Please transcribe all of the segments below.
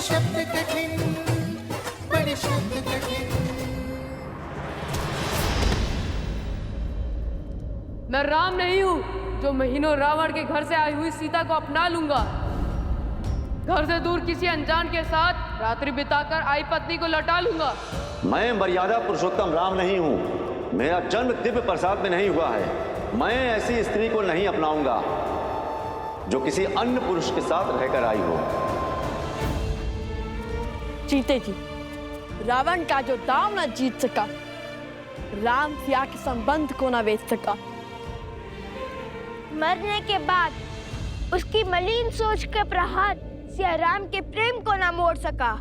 शब्द कठिन, बड़े शब्द कठिन। मैं राम नहीं हूँ जो महीनों रावण के घर से आई हुई सीता को अपना लूंगा। घर से दूर किसी अनजान के साथ रात्रि बिताकर आई पत्नी को लौटा लूंगा। मैं मर्यादा पुरुषोत्तम राम नहीं हूँ। मेरा जन्म दिव्य प्रसाद में नहीं हुआ है। मैं ऐसी स्त्री को नहीं अपनाऊंगा जो किसी अन्य पुरुष के साथ रहकर आई हो। जीते जी, रावण का जो दांव न जीत सका, राम सिया के संबंध को न बेच सका। मरने के बाद उसकी मलिन सोच का प्रहार सिया राम के प्रेम को न मोड़ सका।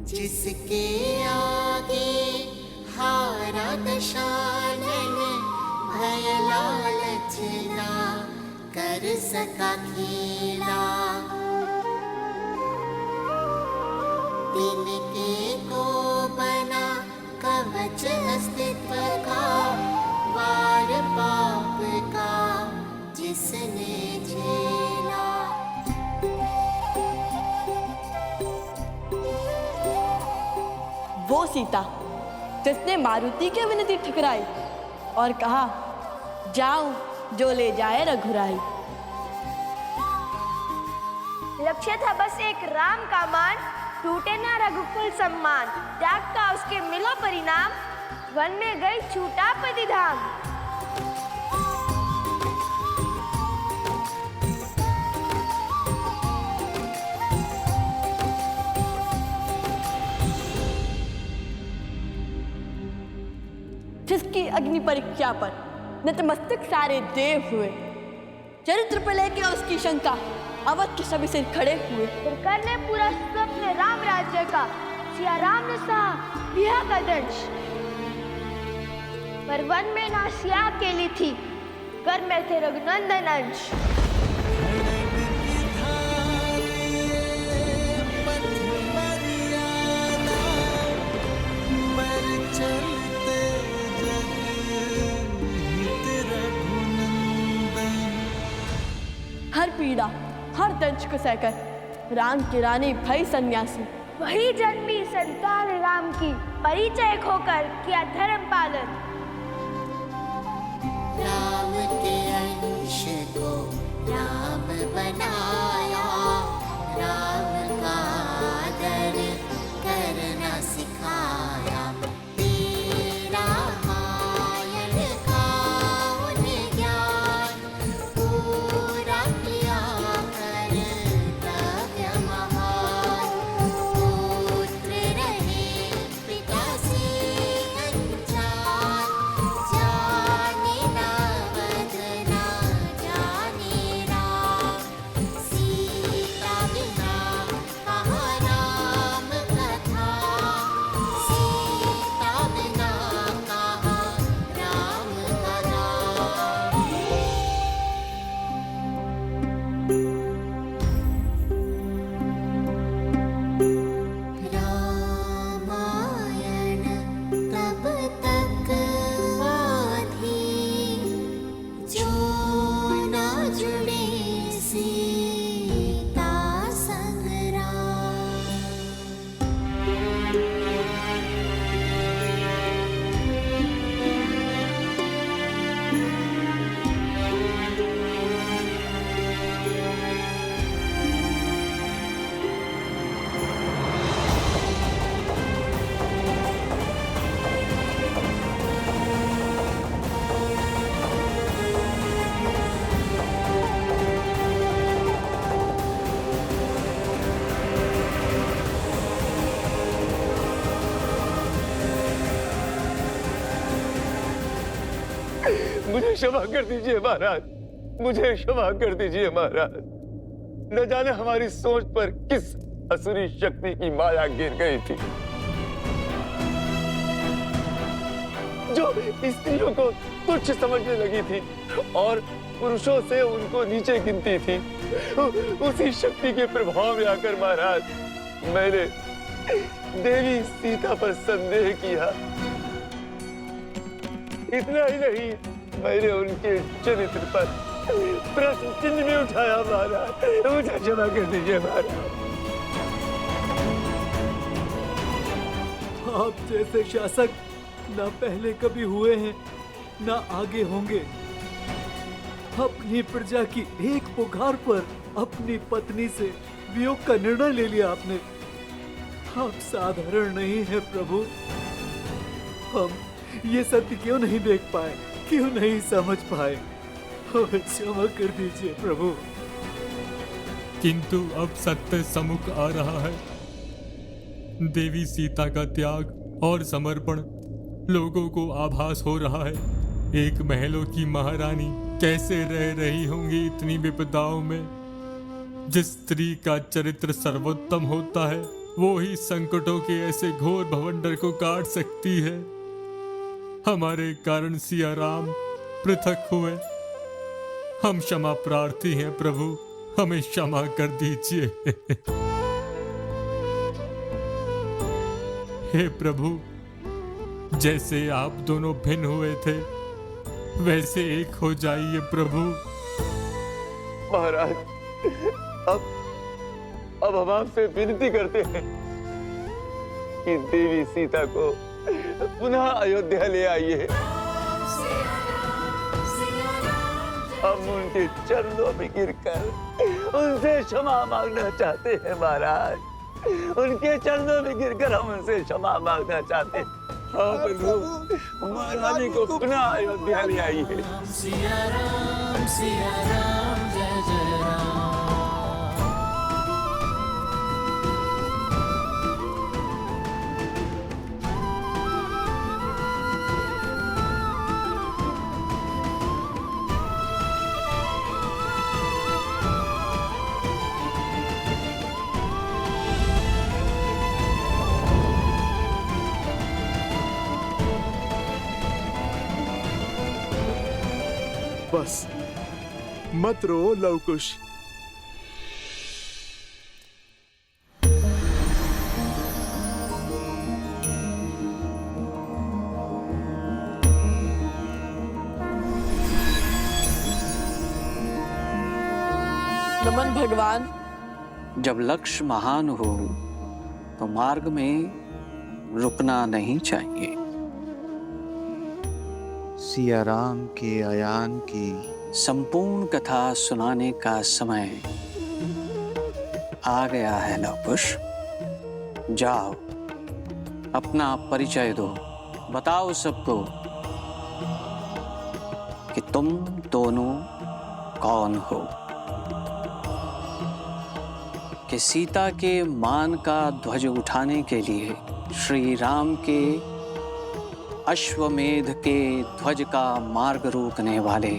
जिसके आगे हारा दशानन, भय लालच ना कर सका खेला। तिनके को बना कवच अस्तित्व का, वार पाप का जिसने झेला। वो सीता जिसने मारुति की विनती ठुकराई और कहा, जाऊं जो ले जाए रघुराई। लक्ष्य था बस एक राम का मान, टूटे ना रघुकुल सम्मान। त्याग का उसके मिला परिणाम, वन में गई छूटा पतिधाम। जिसकी अग्नि परीक्षा पर नतमस्तक सारे देव हुए, चरित्र पर लेके उसकी शंका अवध के सभी सिर खड़े हुए। फिर करने पूरा स्वप्न राम राज्य का, सिया राम ने सहा विहा का दंश। पर वन में ना सिया अकेली थी, घर में थे रघुनंदन अंश। हर पीड़ा हर दंश को सहकर राम की रानी भई सन्यासी। वही जन्मी संतान राम की, परिचय खोकर किया धर्म पालन। राम के अंश को राम बनाया, राम का आदर करना सिखाया। तेरा मायन का उन्हें ज्ञान पूरा किया कर्तव्य महान। पुत्र रहे पिता से अनजान, जाने ना बदना जाने राम। सीता बिना कहाँ राम कथा, सीता बिना कहाँ राम कथा। रामायण तब तक आधी, जो न जुड़े सीता संग राम। मुझे क्षमा कर दीजिए महाराज, मुझे क्षमा कर दीजिए महाराज। न जाने हमारी सोच पर किस असुरी शक्ति की माया गिर गई थी, जो स्त्रियों को तुच्छ समझने लगी थी और पुरुषों से उनको नीचे गिनती थी। उसी शक्ति के प्रभाव में आकर महाराज मैंने देवी सीता पर संदेह किया। इतना ही नहीं, मैंने उनके चरित्र पर प्रश्न चिन्ह भी उठाया महाराज, मुझे क्षमा कर दीजिए महाराज। आप जैसे शासक न पहले कभी हुए हैं न आगे होंगे। अपनी प्रजा की एक पुकार पर अपनी पत्नी से वियोग का निर्णय ले लिया आपने। आप साधारण नहीं है प्रभु। हम ये सत्य क्यों नहीं देख पाए, क्यों नहीं समझ पाए? हमें क्षमा कर दीजिए प्रभु। किंतु अब सत्य सम्मुख आ रहा है। देवी सीता का त्याग और समर्पण लोगों को आभास हो रहा है। एक महलों की महारानी कैसे रह रही होंगी इतनी विपदाओं में। जिस स्त्री का चरित्र सर्वोत्तम होता है वो ही संकटों के ऐसे घोर भवंडर को काट सकती है। हमारे कारण सिया राम पृथक हुए। हम क्षमा प्रार्थी हैं प्रभु, हमें क्षमा कर दीजिए। हे प्रभु, जैसे आप दोनों भिन्न हुए थे वैसे एक हो जाइए प्रभु। महाराज, अब हम आपसे विनती करते हैं कि देवी सीता को पुनः अयोध्या ले आइए। हम उनके चरणों में गिरकर उनसे क्षमा मांगना चाहते हैं महाराज। उनके चरणों में गिरकर हम उनसे क्षमा मांगना चाहते हैं। हाँ प्रभु, महारानी को पुनः अयोध्या ले आइए। सिया राम जय जय राम। बस मत रो लवकुश। नमन भगवान। जब लक्ष्य महान हो तो मार्ग में रुकना नहीं चाहिए। सिया राम के आयान की संपूर्ण कथा सुनाने का समय आ गया है लवकुश। जाओ, अपना परिचय दो, बताओ सबको कि तुम दोनों कौन हो। कि सीता के मान का ध्वज उठाने के लिए श्री राम के अश्वमेध के ध्वज का मार्ग रोकने वाले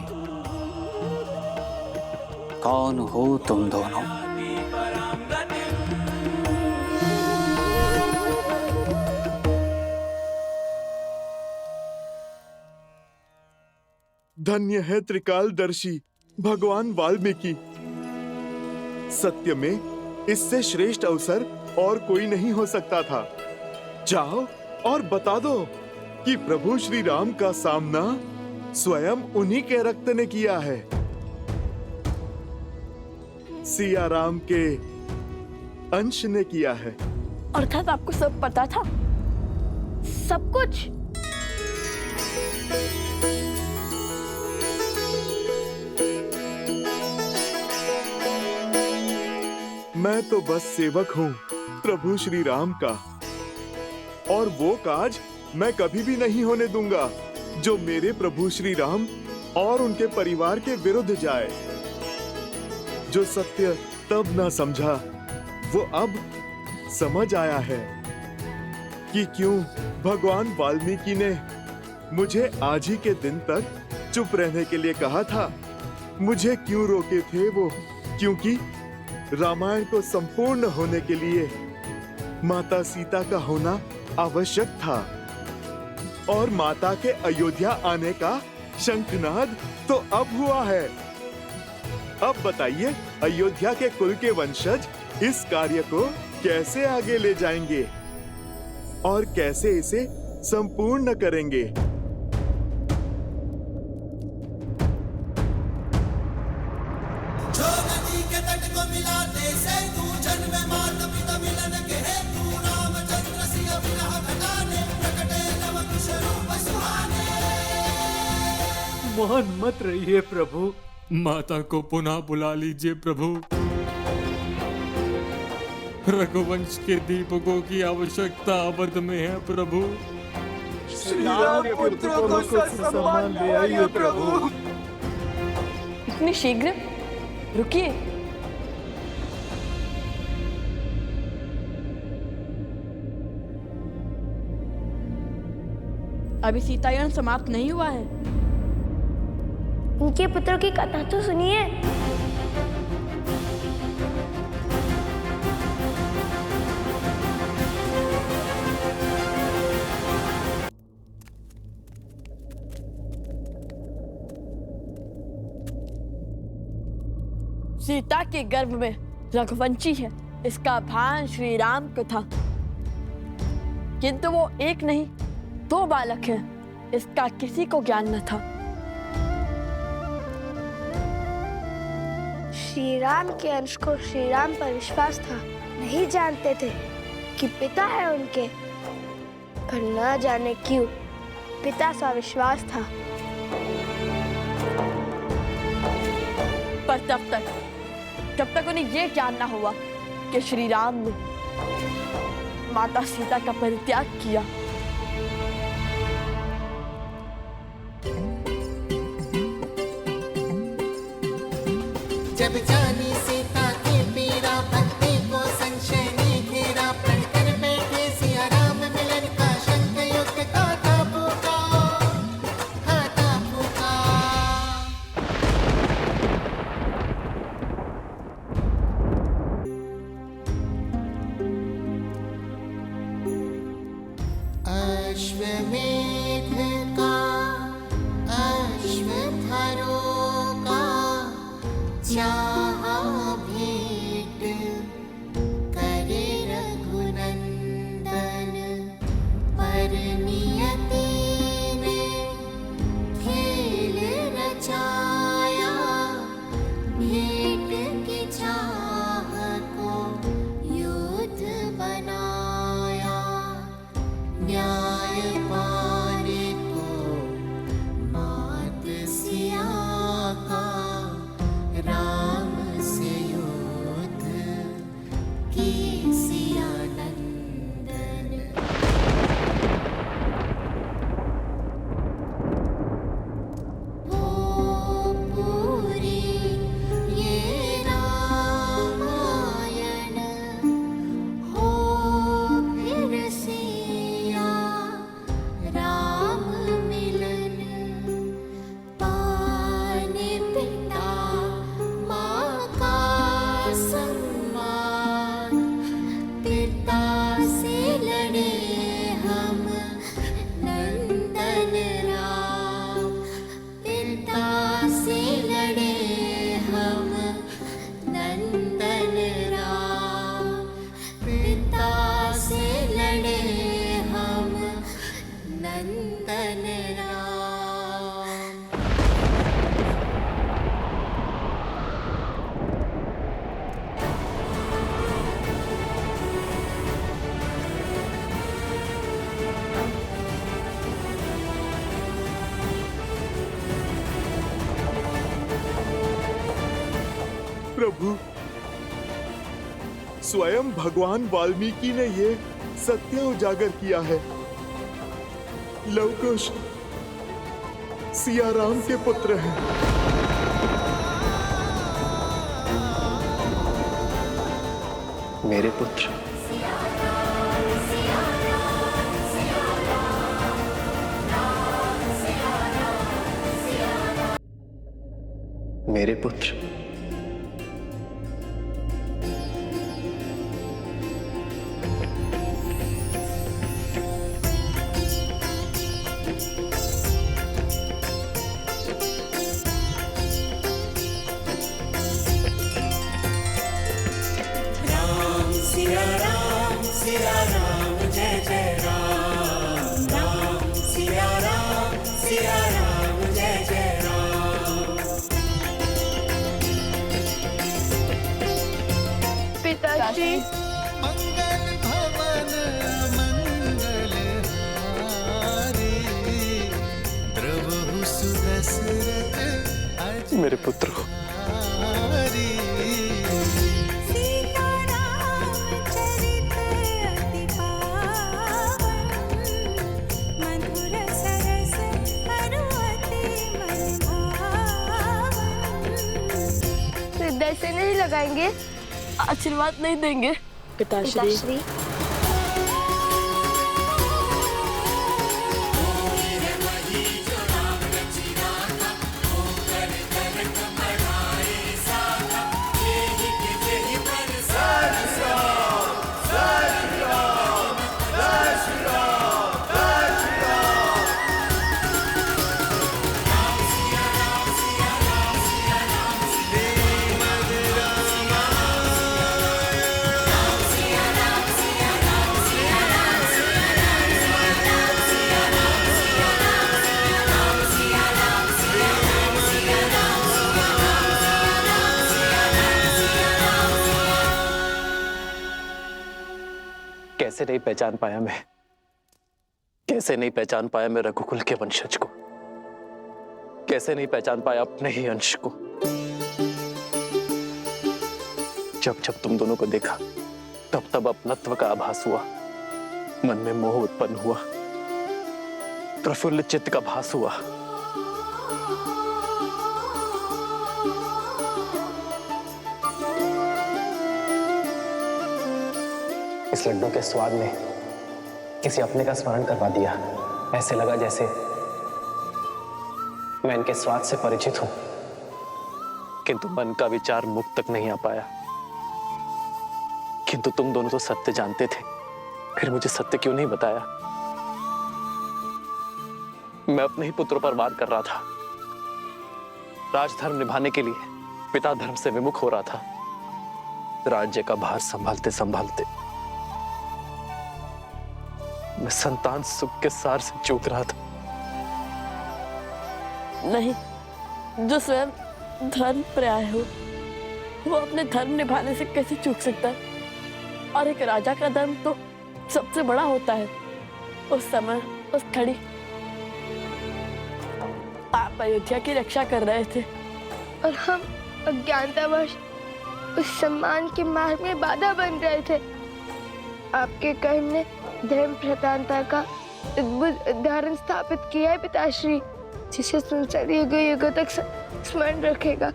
कौन हो तुम दोनों। धन्य है त्रिकालदर्शी भगवान वाल्मीकि। सत्य में इससे श्रेष्ठ अवसर और कोई नहीं हो सकता था। जाओ और बता दो कि प्रभु श्री राम का सामना स्वयं उन्हीं के रक्त ने किया है। सिया राम के अंश ने किया है। अर्थात आपको सब पता था? सब कुछ? मैं तो बस सेवक हूँ प्रभु श्री राम का, और वो काज मैं कभी भी नहीं होने दूंगा जो मेरे प्रभु श्री राम और उनके परिवार के विरुद्ध जाए। जो सत्य तब ना समझा वो अब समझ आया है कि क्यों भगवान वाल्मीकि ने मुझे आज ही के दिन तक चुप रहने के लिए कहा था। मुझे क्यों रोके थे वो? क्योंकि रामायण को संपूर्ण होने के लिए माता सीता का होना आवश्यक था, और माता के अयोध्या आने का शंखनाद तो अब हुआ है। अब बताइए, अयोध्या के कुल के वंशज इस कार्य को कैसे आगे ले जाएंगे और कैसे इसे संपूर्ण करेंगे? मौन मत रहिए प्रभु। माता को पुनः बुला लीजिए प्रभु। रघुवंश के दीपकों की आवश्यकता अवध में है प्रभु। श्री राम के पुत्रों को सम्मान ले आइए प्रभु। इतनी शीघ्र? रुकिए। अभी सीतायन समाप्त नहीं हुआ है। उनके पुत्रों की कथा तो सुनिए। सीता के गर्भ में रघुवंशी है, इसका भान श्री राम को था, किंतु वो एक नहीं 2 बालक हैं, इसका किसी को ज्ञान न था। श्री राम के अंश को श्री राम पर विश्वास था, नहीं जानते थे कि पिता है उनके, पर न जाने क्यों पिता सा विश्वास था। पर जब तक उन्हें ये ज्ञान ना हुआ कि श्री राम ने माता सीता का परित्याग किया। जब जानी सीता की पीड़ा, भक्ति को संशय ने घेरा, प्रण कर बैठे सिया राम मिलन का शंख युक्त गाथा फूका, गाथा फूका। अश्वमेध का अश्वत्थारों का चाहा भेंट करे रघुनंदन, पर नियति ने खेल रचाया, भेंट की चाह को युद्ध बनाया, न्याय पाने को मात सिया का, राम से युद्ध की सिया नंदन। हो पूरी ये रामायण, हो फिर सिया राम मिलन, पाने पिता माँ का सम्मान, पिता से लड़े हम नंदन राम, पिता से लड़े हम नंदन राम, पिता से लड़े हम नंदन राम। प्रभु, स्वयं भगवान वाल्मीकि ने ये सत्य उजागर किया है। लव कुश सिया राम के पुत्र हैं। मेरे पुत्र। मेरे पुत्र। पिताजी, मंगल भवन मंगल हारी, द्रवहु सुदर्शन दशरथ मेरे पुत्र हो। हृदय से नहीं लगाएंगे, आशीर्वाद नहीं देंगे पिताश्री। पिताश्री। कैसे नहीं पहचान पाया मैं, कैसे नहीं पहचान पाया मैं रघुकुल के वंशज को, कैसे नहीं पहचान पाया अपने ही अंश को। जब जब तुम दोनों को देखा तब तब अपनत्व का आभास हुआ, मन में मोह उत्पन्न हुआ, प्रफुल्ल चित्त का भास हुआ। इस लड्डू के स्वाद ने किसी अपने का स्मरण करवा दिया। ऐसे लगा जैसे मैं इनके स्वाद से परिचित हूं, किंतु मन का विचार मुख तक नहीं आ पाया। किंतु तुम दोनों तो सत्य जानते थे, फिर मुझे सत्य क्यों नहीं बताया? मैं अपने ही पुत्रों पर वार कर रहा था, राजधर्म निभाने के लिए पिता धर्म से विमुख हो रहा था। राज्य का भार संभालते संभालते मैं संतान सुख के सार से चूक रहा था। नहीं, जो स्वयं धर्म पर्याय हो वो अपने धर्म निभाने से कैसे चूक सकता है? और एक राजा का धर्म तो सबसे बड़ा होता है। उस समय उस घड़ी आप अयोध्या की रक्षा कर रहे थे और हम अज्ञानतावश उस सम्मान के मार्ग में बाधा बन रहे थे। आपके कर्म ने धर्म प्रधानता का अद्भुत उदाहरण स्थापित किया है पिताश्री, जिसे संसार युगों युगों तक स्मरण रखेगा।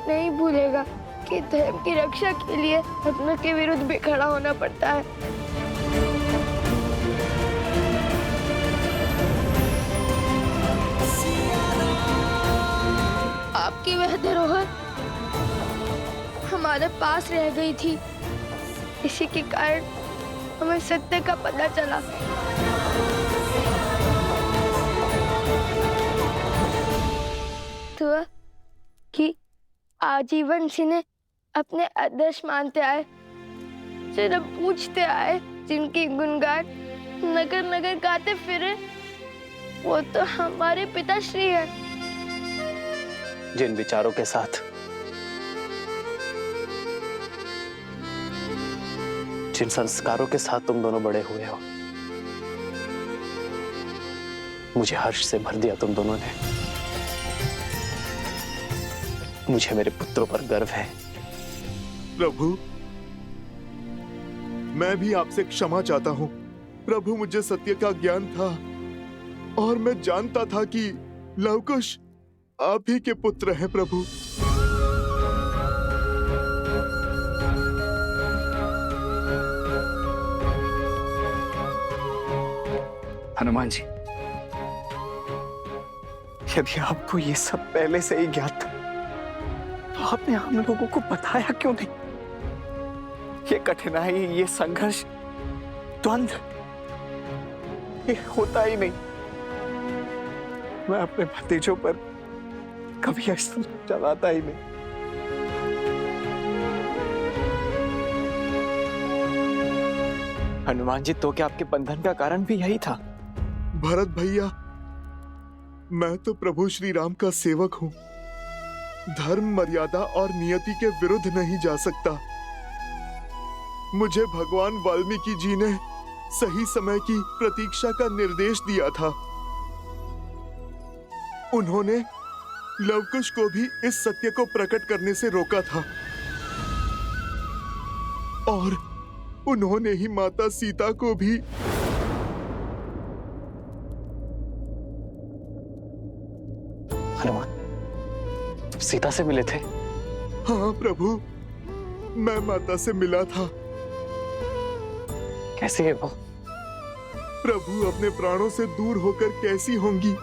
नहीं भूलेगा कि धर्म की रक्षा के लिए धर्म के विरुद्ध भी खड़ा होना पड़ता है। आपकी वह धरोहर हमारे पास रह गई थी, इसी के कारण हमें सत्य का पता चला। तो कि आजीवन जिन्हें अपने आदर्श मानते आए, जिन्हें पूछते आए, जिनकी गुणगान नगर नगर गाते फिरे, वो तो हमारे पिताश्री हैं। जिन विचारों के साथ, जिन संस्कारों के साथ तुम दोनों बड़े हुए हो, मुझे हर्ष से भर दिया तुम दोनों ने। मुझे मेरे पुत्रों पर गर्व है। प्रभु, मैं भी आपसे क्षमा चाहता हूँ। प्रभु, मुझे सत्य का ज्ञान था और मैं जानता था कि लवकुश आप ही के पुत्र हैं प्रभु। हनुमान जी, यदि आपको ये सब पहले से ही ज्ञात था तो आपने हम लोगों को बताया क्यों नहीं? ये कठिनाई, ये संघर्ष, द्वंद्व, ये होता ही नहीं। मैं अपने भतीजों पर कभी अस्त्र चलाता ही नहीं। हनुमान जी, तो क्या आपके बंधन का कारण भी यही था? भरत भैया, मैं तो प्रभु श्री राम का सेवक हूँ। धर्म, मर्यादा और नियति के विरुद्ध नहीं जा सकता। मुझे भगवान वाल्मीकि जी ने सही समय की प्रतीक्षा का निर्देश दिया था। उन्होंने लवकुश को भी इस सत्य को प्रकट करने से रोका था और उन्होंने ही माता सीता को भी। हनुमान, सीता से मिले थे? हाँ प्रभु, मैं माता से मिला था। कैसी है वो? प्रभु अपने प्राणों से दूर होकर कैसी होंगी?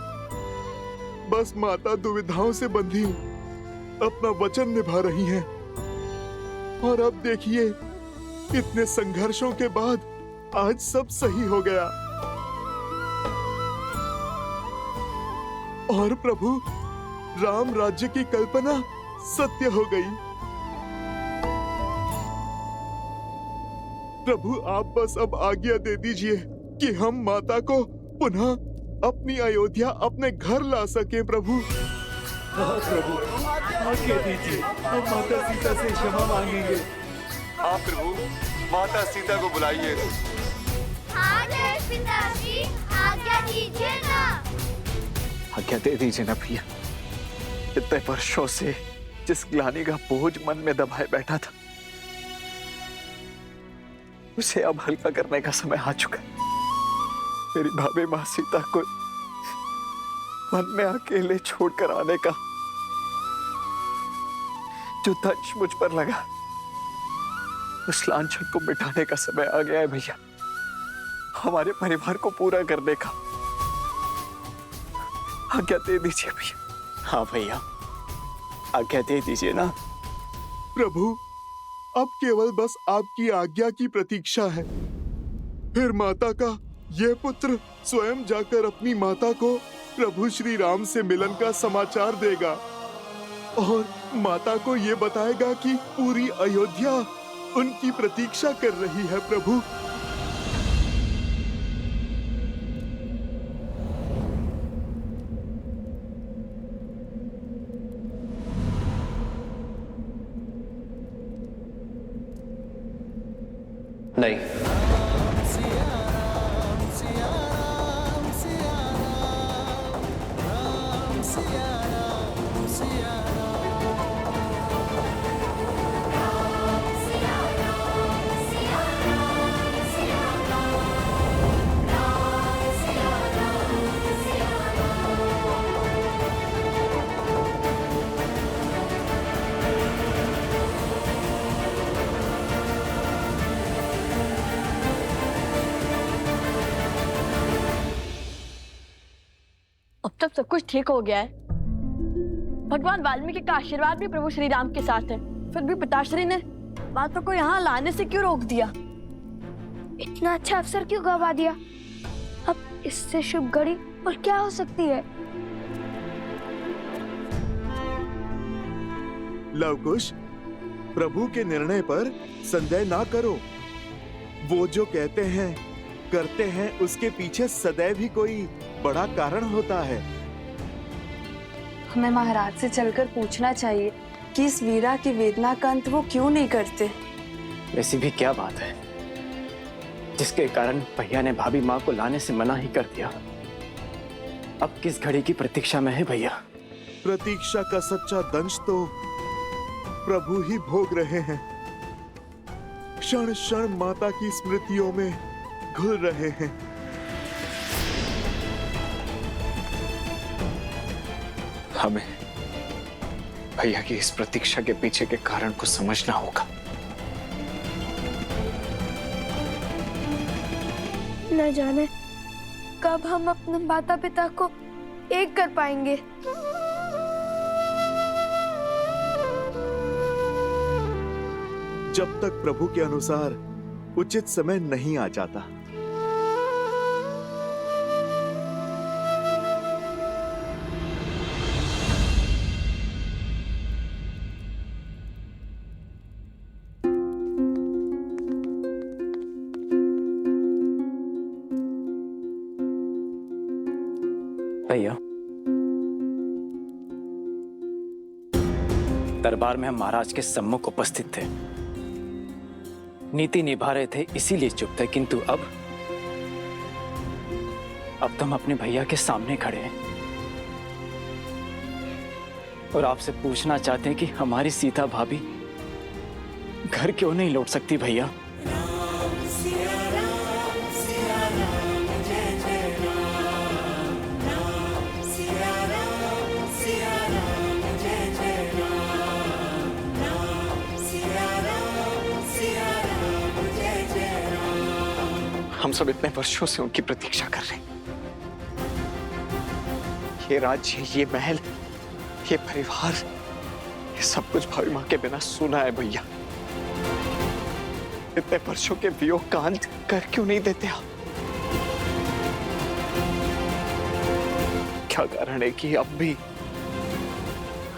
बस माता दुविधाओं से बंधी अपना वचन निभा रही हैं। और अब देखिए, इतने संघर्षों के बाद आज सब सही हो गया। और प्रभु, राम राज्य की कल्पना सत्य हो गई। प्रभु, आप बस अब आज्ञा दे दीजिए कि हम माता को पुनः अपनी अयोध्या अपने घर ला सके। प्रभु, हाँ प्रभु, आज्ञा दीजिए, हम माता सीता से क्षमा मांगेंगे। हाँ प्रभु, माता सीता को बुलाइए। हाँ जय पिताजी, आज्ञा दीजिए ना। आज्ञा दे दीजिए ना भैया। इतने वर्षों से जिस ग्लानि का बोझ मन में दबाए बैठा था, उसे अब हल्का करने का समय आ चुका है। मेरी भाभी माँ सीता को वन में अकेले छोड़कर आने का जो दंश मुझ पर लगा, उस लांछन को मिटाने का समय आ गया है भैया। हमारे परिवार को पूरा करने का। आज्ञा दे दीजिए भैया। हाँ भैया, आज्ञा दे दीजिए ना। प्रभु, अब केवल बस आपकी आज्ञा की प्रतीक्षा है। फिर माता का यह पुत्र स्वयं जाकर अपनी माता को प्रभु श्री राम से मिलन का समाचार देगा और माता को यह बताएगा कि पूरी अयोध्या उनकी प्रतीक्षा कर रही है। प्रभु, नहीं, अब तक सब कुछ ठीक हो गया है। भगवान वाल्मीकि का आशीर्वाद भी प्रभु श्री राम के साथ है। फिर भी पिताश्री ने माता को यहाँ लाने से क्यों रोक दिया? इतना अच्छा अवसर क्यों गवा दिया? अब इससे शुभ घड़ी और क्या हो सकती है? लवकुश, प्रभु के निर्णय पर संदेह ना करो। वो जो कहते हैं करते हैं, उसके पीछे सदैव ही कोई बड़ा कारण होता है। हमें महाराज से चलकर पूछना चाहिए कि इस वीरा की वेदना का अंत वो क्यों नहीं करते। वैसी भी क्या बात है जिसके कारण भैया ने भाभी माँ को लाने से मना ही कर दिया? अब किस घड़ी की प्रतीक्षा में है भैया? प्रतीक्षा का सच्चा दंश तो प्रभु ही भोग रहे हैं। क्षण क्षण माता की स्मृतियों में घुल रहे हैं। हमें भैया की इस प्रतीक्षा के पीछे के कारण को समझना होगा। न जाने कब हम अपने माता पिता को एक कर पाएंगे। जब तक प्रभु के अनुसार उचित समय नहीं आ जाता। भैया, दरबार में हम महाराज के सम्मुख उपस्थित थे, नीति निभा रहे थे, इसीलिए चुप थे। किंतु अब तो हम अपने भैया के सामने खड़े हैं। और आपसे पूछना चाहते हैं कि हमारी सीता भाभी घर क्यों नहीं लौट सकती भैया? हम सब इतने वर्षों से उनकी प्रतीक्षा कर रहे हैं। ये राज्य, ये महल, ये परिवार, ये सब कुछ भाभी माँ के बिना सुना है भैया। इतने वर्षों के वियोग का अंत कर क्यों नहीं देते आप? क्या कारण है कि अब भी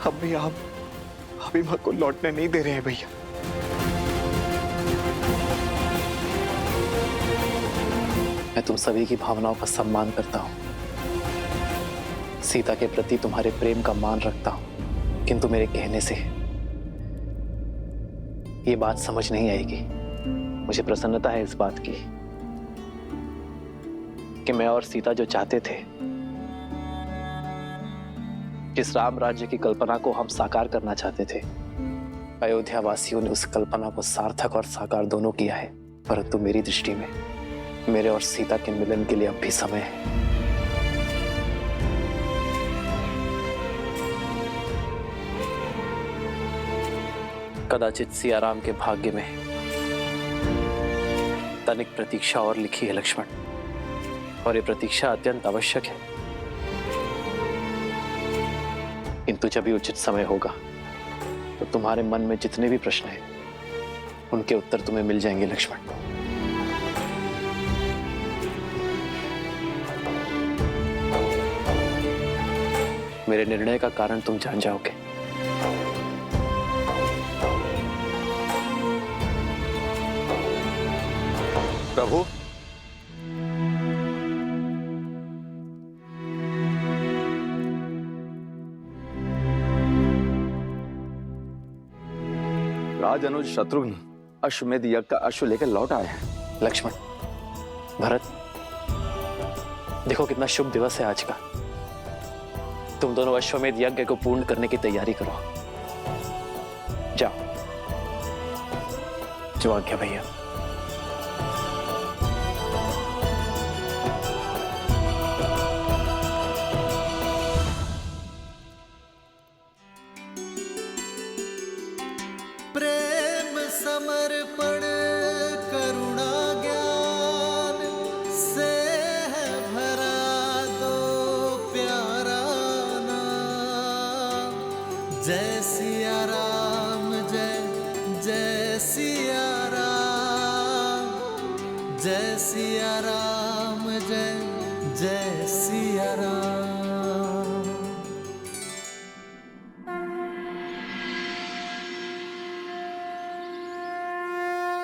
आप भाभी माँ को लौटने नहीं दे रहे हैं भैया? मैं तुम सभी की भावनाओं का सम्मान करता हूं, सीता के प्रति तुम्हारे प्रेम का मान रखता हूं, किंतु मेरे कहने से ये बात समझ नहीं आएगी। मुझे प्रसन्नता है इस बात की कि मैं और सीता जो चाहते थे, जिस राम राज्य की कल्पना को हम साकार करना चाहते थे, अयोध्या वासियों ने उस कल्पना को सार्थक और साकार दोनों किया है। परंतु मेरी दृष्टि में मेरे और सीता के मिलन के लिए अब भी समय है। कदाचित सियाराम के भाग्य में तनिक प्रतीक्षा और लिखी है लक्ष्मण, और ये प्रतीक्षा अत्यंत आवश्यक है। किंतु जब भी उचित समय होगा तो तुम्हारे मन में जितने भी प्रश्न हैं उनके उत्तर तुम्हें मिल जाएंगे लक्ष्मण। मेरे निर्णय का कारण तुम जान जाओगे। प्रभु, राज अनुज शत्रुघ्न अश्वमेध यज्ञ का अश्व लेकर लौट आए हैं। लक्ष्मण, भरत, देखो कितना शुभ दिवस है आज का। तुम दोनों अश्वमेध यज्ञ को पूर्ण करने की तैयारी करो। जाओ। जो आज्ञा भैया। प्रेम समर्पण करुणा ज्ञान से है भरा दो प्यारा नाम। जय सिया राम, जय जय सिया राम, जय सिया राम, जय जय सिया राम।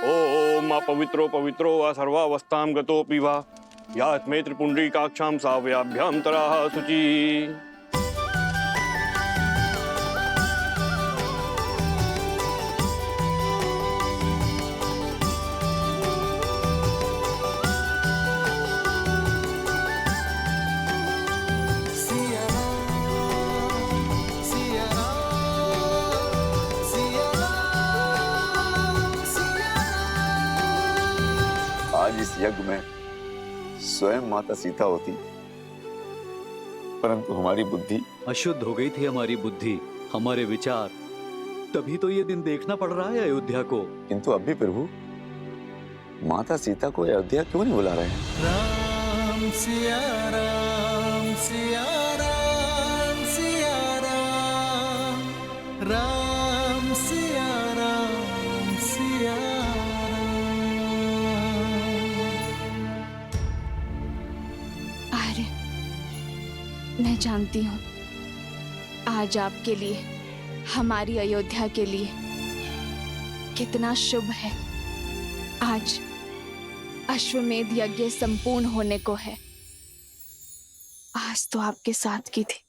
ओम पवित्रो पवित्रो वा सर्वावस्थां गतोऽपि वा यास्मै त्रिपुण्ड्रीकाक्षां साव्याभ्यां तराः शुचि। सिया राम, सिया राम, सिया राम, सिया राम। आज इस यज्ञ में स्वयं माता सीता होती, परंतु हमारी बुद्धि अशुद्ध हो गई थी। हमारी बुद्धि, हमारे विचार, तभी तो ये दिन देखना पड़ रहा है अयोध्या को। किंतु अब भी प्रभु माता सीता को अयोध्या क्यों नहीं बुला रहे हैं? राम सिया राम, सिया राम, सिया राम, राम सिया राम, सिया आर्य, मैं जानती हूँ आज आपके लिए, हमारी अयोध्या के लिए कितना शुभ है। आज अश्वमेध यज्ञ संपूर्ण होने को है। आज तो आपके साथ की थी,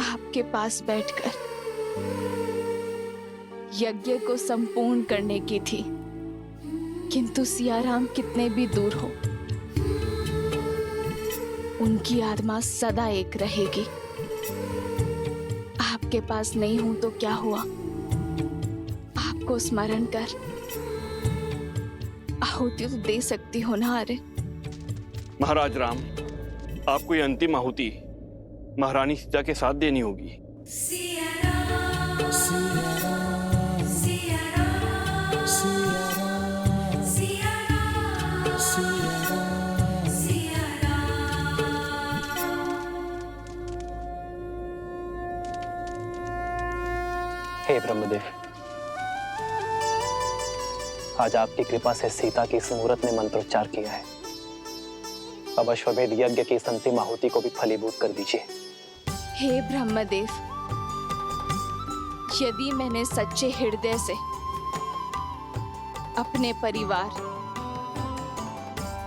आपके पास बैठकर यज्ञ को संपूर्ण करने की थी। किंतु सियाराम कितने भी दूर हो, उनकी आत्मा सदा एक रहेगी। आपके पास नहीं हूं तो क्या हुआ, आपको स्मरण कर आहुति तो दे सकती हो ना। अरे महाराज राम, आपको ये अंतिम आहुति महारानी सीता के साथ देनी होगी। हे ब्रह्मदेव, आज आपकी कृपा से सीता की इस मुहूर्त ने मंत्रोच्चार किया है। अब अश्वमेध यज्ञ की इस अंतिम आहुति को भी फलीभूत कर दीजिए। हे ब्रह्मदेव, यदि मैंने सच्चे हृदय से अपने परिवार,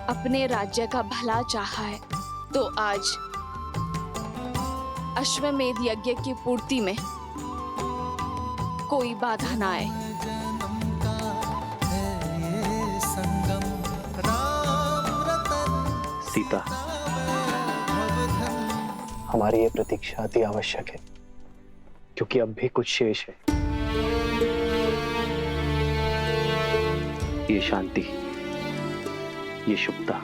अपने राज्य का भला चाहा है, तो आज अश्वमेध यज्ञ की पूर्ति में कोई बाधा ना आए। सीता, हमारी ये प्रतीक्षा अति आवश्यक है, क्योंकि अब भी कुछ शेष है। ये शांति, ये शुभता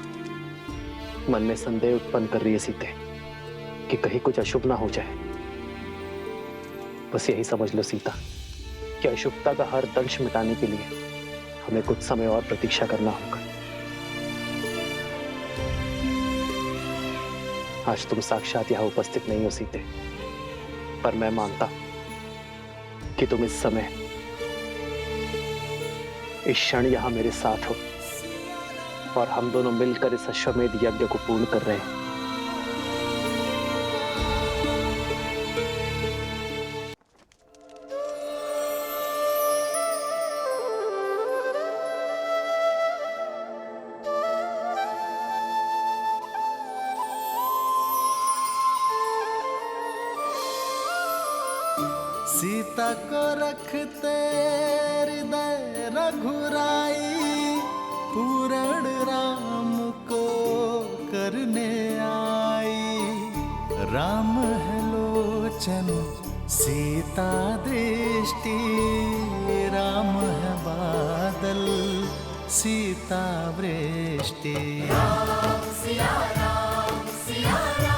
मन में संदेह उत्पन्न कर रही है सीते, कि कहीं कुछ अशुभ ना हो जाए। बस यही समझ लो सीता, कि अशुभता का हर दंश मिटाने के लिए हमें कुछ समय और प्रतीक्षा करना होगा। आज तुम साक्षात यहां उपस्थित नहीं हो सीते, पर मैं मानता कि तुम इस समय, इस क्षण यहां मेरे साथ हो, और हम दोनों मिलकर इस अश्वमेध यज्ञ को पूर्ण कर रहे हैं। सीता को रखते हृदय रघुराई, पूर्ण राम को करने आई। राम है लोचन सीता दृष्टि, राम है बादल सीता वृष्टि। राम सिया राम सिया राम।